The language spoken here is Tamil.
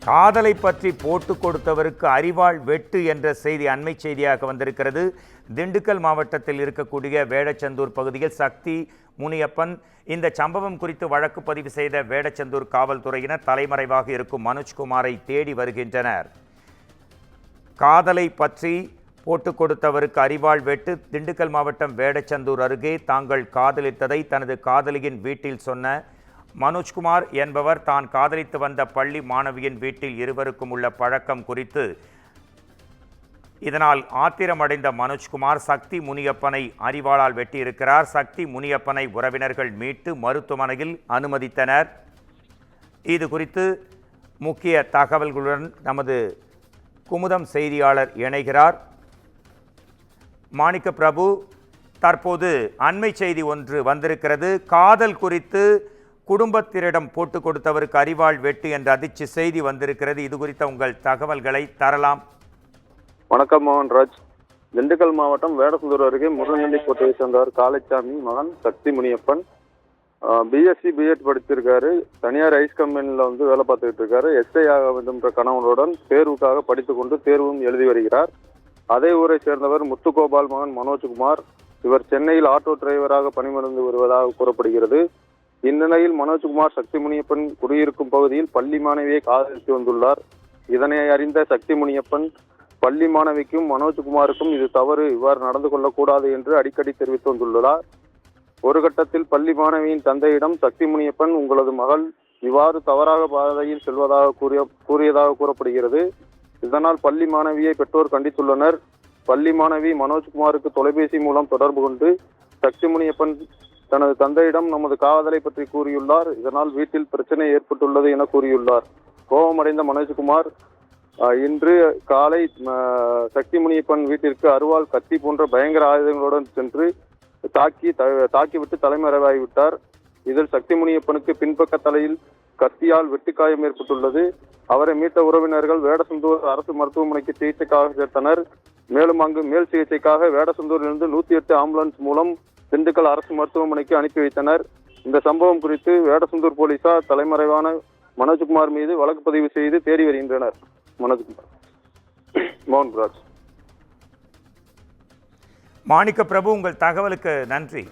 காதலை பற்றி போட்டு கொடுத்தவருக்கு அரிவாள் வெட்டு என்ற செய்தி அண்மை செய்தியாக வந்திருக்கிறது. திண்டுக்கல் மாவட்டத்தில் இருக்கக்கூடிய வேடச்சந்தூர் பகுதியில் சக்தி முனியப்பன் இந்த சம்பவம் குறித்து வழக்கு பதிவு செய்த வேடச்சந்தூர் காவல்துறையினர் தலைமறைவாக இருக்கும் மனோஜ்குமாரை தேடி வருகின்றனர். காதலை பற்றி போட்டு கொடுத்தவருக்கு அரிவாள் வெட்டு. திண்டுக்கல் மாவட்டம் வேடச்சந்தூர் அருகே தாங்கள் காதலித்ததை தனது காதலியின் வீட்டில் சொன்ன மனோஜ்குமார் என்பவர் தான் காதலித்து வந்த பள்ளி மாணவியின் வீட்டில் இருவருக்கும் உள்ள பழக்கம் குறித்து இதனால் ஆத்திரமடைந்த மனோஜ்குமார் சக்தி முனியப்பனை அரிவாளால் வெட்டியிருக்கிறார். சக்தி முனியப்பனை உறவினர்கள் மீட்டு மருத்துவமனையில் அனுமதித்தனர். இது குறித்து முக்கிய தகவல்களுடன் நமது குமுதம் செய்தியாளர் இணைகிறார். மாணிக்க பிரபு, தற்போது அண்மை செய்தி ஒன்று வந்திருக்கிறது. காதல் குறித்து குடும்பத்தினரிடம் போட்டு கொடுத்தவருக்கு அரிவாள் வெட்டு என்ற அதிர்ச்சி செய்தி வந்திருக்கிறது. இது குறித்த உங்கள் தகவல்களை தரலாம். வணக்கம் மோகன்ராஜ். திண்டுக்கல் மாவட்டம் வேடசந்தூர் அருகே முருகநந்தி கோட்டையை சேர்ந்தவர் காளைச்சாமி மகன் சக்தி முனியப்பன். பிஎஸ்சி பிஎட் படிச்சிருக்காரு. தனியார் ஐஸ் கம்பெனியில் வேலை பார்த்துக்கிட்டு இருக்காரு. எஸ்ஐ ஆக வேண்டும் என்ற கணவனுடன் தேர்வுக்காக படித்து கொண்டு தேர்வும் எழுதி வருகிறார். அதே ஊரை சேர்ந்தவர் முத்துகோபால் மகன் மனோஜ்குமார். இவர் சென்னையில் ஆட்டோ டிரைவராக பணிபுரிந்து வருவதாக கூறப்படுகிறது. இந்நிலையில் மனோஜ்குமார் சக்தி முனியப்பன் குடியிருக்கும் பகுதியில் பள்ளி மாணவியை காதலித்து வந்துள்ளார். இதனை அறிந்த சக்தி முனியப்பன் பள்ளி மாணவிக்கும் மனோஜ்குமாருக்கும் இது தவறு, இவ்வாறு நடந்து கொள்ளக்கூடாது என்று அடிக்கடி தெரிவித்து வந்துள்ளார். ஒரு கட்டத்தில் பள்ளி மாணவியின் தந்தையிடம் சக்தி முனியப்பன் உங்களது மகள் இவ்வாறு தவறாக பாதையில் செல்வதாக கூறியதாக கூறப்படுகிறது. இதனால் பள்ளி மாணவியை பெற்றோர் கண்டித்துள்ளனர். பள்ளி மாணவி மனோஜ்குமாருக்கு தொலைபேசி மூலம் தொடர்பு கொண்டு சக்தி முனியப்பன் தனது தந்தையிடம் நமது காதலை பற்றி கூறியுள்ளார். இதனால் வீட்டில் பிரச்சனை ஏற்பட்டுள்ளது என கூறியுள்ளார். கோபமடைந்த மனோஜ்குமார் இன்று காலை சக்தி முனியப்பன் வீட்டிற்கு அருவாள், கத்தி போன்ற பயங்கர ஆயுதங்களுடன் சென்று தாக்கிவிட்டு தலைமறைவாகிவிட்டார். இதில் சக்தி முனியப்பனுக்கு பின்பக்க தலையில் கத்தியால் வெட்டுக்காயம் ஏற்பட்டுள்ளது. அவரை மீட்ட உறவினர்கள் வேடசந்தூர் அரசு மருத்துவமனைக்கு சிகிச்சைக்காக சேர்த்தனர். மேலும் அங்கு மேல் சிகிச்சைக்காக வேடசந்தூரிலிருந்து 108 ஆம்புலன்ஸ் மூலம் திண்டுக்கல் அரசு மருத்துவமனைக்கு அனுப்பி வைத்தனர். இந்த சம்பவம் குறித்து வேடசந்தூர் போலீசார் தலைமறைவான மனோஜ்குமார் மீது வழக்கு பதிவு செய்து தேடி வருகின்றனர். மோகன்ராஜ். மாணிக்க பிரபு, உங்கள் தகவலுக்கு நன்றி.